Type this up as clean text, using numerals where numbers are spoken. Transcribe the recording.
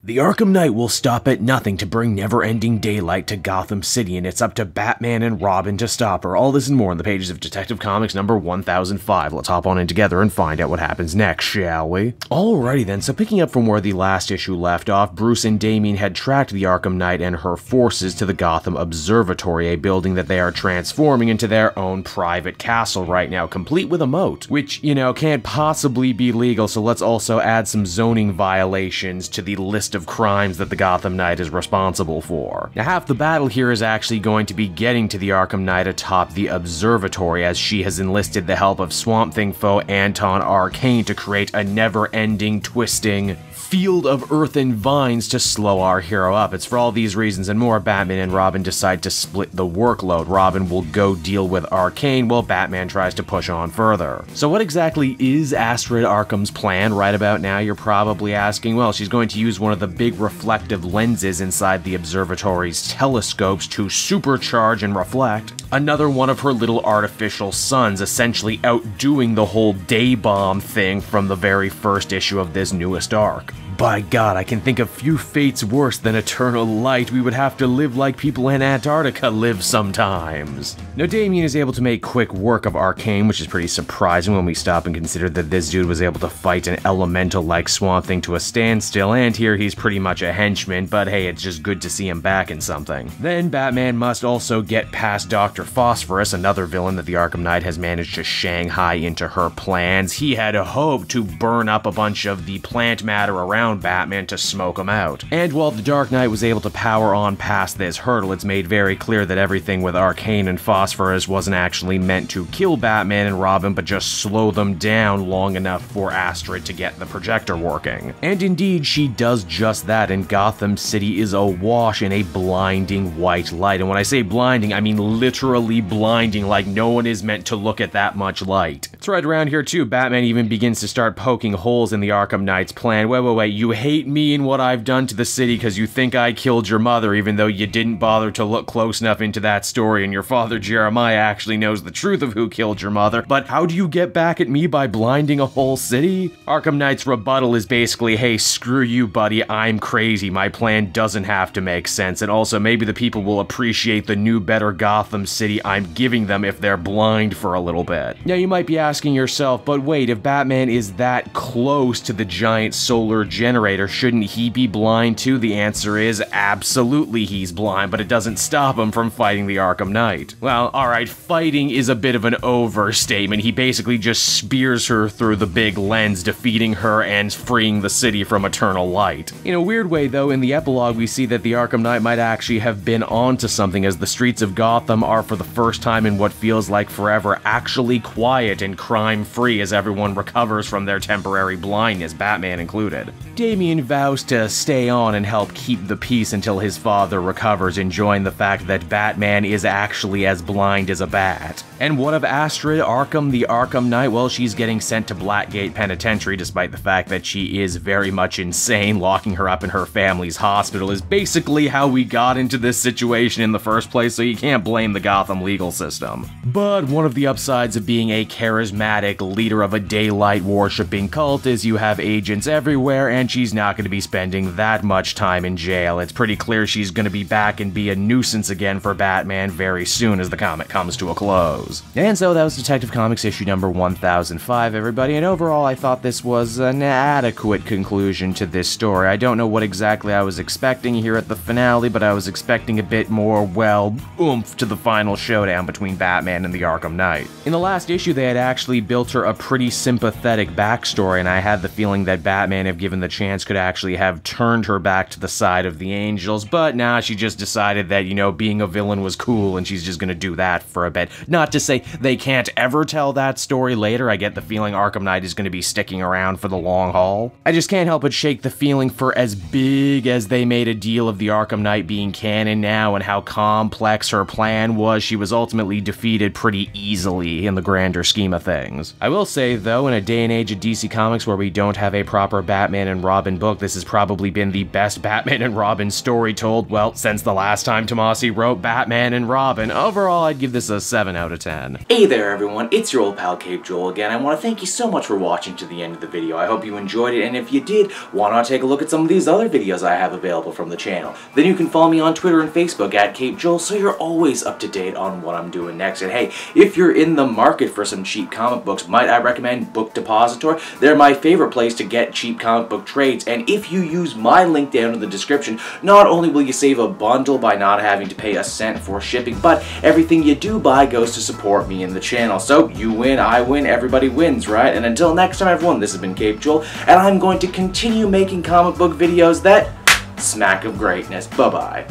The Arkham Knight will stop at nothing to bring never-ending daylight to Gotham City, and it's up to Batman and Robin to stop her. All this and more in the pages of Detective Comics number 1005. Let's hop on in together and find out what happens next, shall we? Alrighty then, so picking up from where the last issue left off, Bruce and Damian had tracked the Arkham Knight and her forces to the Gotham Observatory, a building that they are transforming into their own private castle right now, complete with a moat, which, can't possibly be legal, so let's also add some zoning violations to the list of crimes that the Gotham Knight is responsible for. Now, half the battle here is actually going to be getting to the Arkham Knight atop the observatory, as she has enlisted the help of Swamp Thing foe Anton Arcane to create a never-ending, twisting field of earth and vines to slow our hero up. It's for all these reasons and more, Batman and Robin decide to split the workload. Robin will go deal with Arcane while Batman tries to push on further. So what exactly is Astrid Arkham's plan right about now, you're probably asking? Well, she's going to use one of the big reflective lenses inside the observatory's telescopes to supercharge and reflect another one of her little artificial suns, essentially outdoing the whole day bomb thing from the very first issue of this newest arc. By God, I can think of few fates worse than eternal light. We would have to live like people in Antarctica live sometimes. Now, Damian is able to make quick work of Arcane, which is pretty surprising when we stop and consider that this dude was able to fight an elemental like Swamp Thing to a standstill, and here he's pretty much a henchman, but hey, it's just good to see him back in something. Then Batman must also get past Dr. Phosphorus, another villain that the Arkham Knight has managed to shanghai into her plans. He had hoped to burn up a bunch of the plant matter around Batman to smoke him out. And while the Dark Knight was able to power on past this hurdle, it's made very clear that everything with Arcane and Phosphorus wasn't actually meant to kill Batman and Robin, but just slow them down long enough for Astrid to get the projector working. And indeed, she does just that, and Gotham City is awash in a blinding white light. And when I say blinding, I mean literally blinding, like no one is meant to look at that much light. It's right around here too, Batman even begins to start poking holes in the Arkham Knight's plan. Wait, you hate me and what I've done to the city because you think I killed your mother, even though you didn't bother to look close enough into that story, and your father Jeremiah actually knows the truth of who killed your mother. But how do you get back at me by blinding a whole city? Arkham Knight's rebuttal is basically, hey, screw you, buddy, I'm crazy. My plan doesn't have to make sense, and also maybe the people will appreciate the new, better Gotham City I'm giving them if they're blind for a little bit. Now, you might be asking yourself, but wait, if Batman is that close to the giant solar generator, shouldn't he be blind too? The answer is absolutely he's blind, but it doesn't stop him from fighting the Arkham Knight. Well, alright, fighting is a bit of an overstatement. He basically just spears her through the big lens, defeating her and freeing the city from eternal light. In a weird way though, in the epilogue we see that the Arkham Knight might actually have been onto something, as the streets of Gotham are for the first time in what feels like forever actually quiet and crime-free as everyone recovers from their temporary blindness, Batman included. Damian vows to stay on and help keep the peace until his father recovers, enjoying the fact that Batman is actually as blind as a bat. And what of Astrid Arkham, the Arkham Knight? Well, she's getting sent to Blackgate Penitentiary, despite the fact that she is very much insane. Locking her up in her family's hospital is basically how we got into this situation in the first place, so you can't blame the Gotham legal system. But one of the upsides of being a charismatic leader of a daylight-worshipping cult is you have agents everywhere, and she's not going to be spending that much time in jail. It's pretty clear she's going to be back and be a nuisance again for Batman very soon as the comic comes to a close. And so that was Detective Comics issue number 1005, everybody, and overall I thought this was an adequate conclusion to this story. I don't know what exactly I was expecting here at the finale, but I was expecting a bit more, well, oomph to the final showdown between Batman and the Arkham Knight. In the last issue, they had actually built her a pretty sympathetic backstory, and I had the feeling that Batman, if given the chance, could actually have turned her back to the side of the angels, but nah, she just decided that, being a villain was cool, and she's just gonna do that for a bit. Not to say they can't ever tell that story later. I get the feeling Arkham Knight is going to be sticking around for the long haul. I just can't help but shake the feeling for as big as they made a deal of the Arkham Knight being canon now and how complex her plan was, she was ultimately defeated pretty easily in the grander scheme of things. I will say though, in a day and age of DC Comics where we don't have a proper Batman and Robin book, this has probably been the best Batman and Robin story told, well, since the last time Tomasi wrote Batman and Robin. Overall, I'd give this a 7 out of 10. 10. Hey there everyone, it's your old pal Cape Joel again. I want to thank you so much for watching to the end of the video. I hope you enjoyed it, and if you did, why not take a look at some of these other videos I have available from the channel. Then you can follow me on Twitter and Facebook at Cape Joel, so you're always up to date on what I'm doing next. And hey, if you're in the market for some cheap comic books, might I recommend Book Depository? They're my favorite place to get cheap comic book trades, and if you use my link down in the description, not only will you save a bundle by not having to pay a cent for shipping, but everything you do buy goes to support me in the channel. So you win, I win, everybody wins, right? And until next time everyone, this has been Cape Joel, and I'm going to continue making comic book videos that smack of greatness. Bye-bye.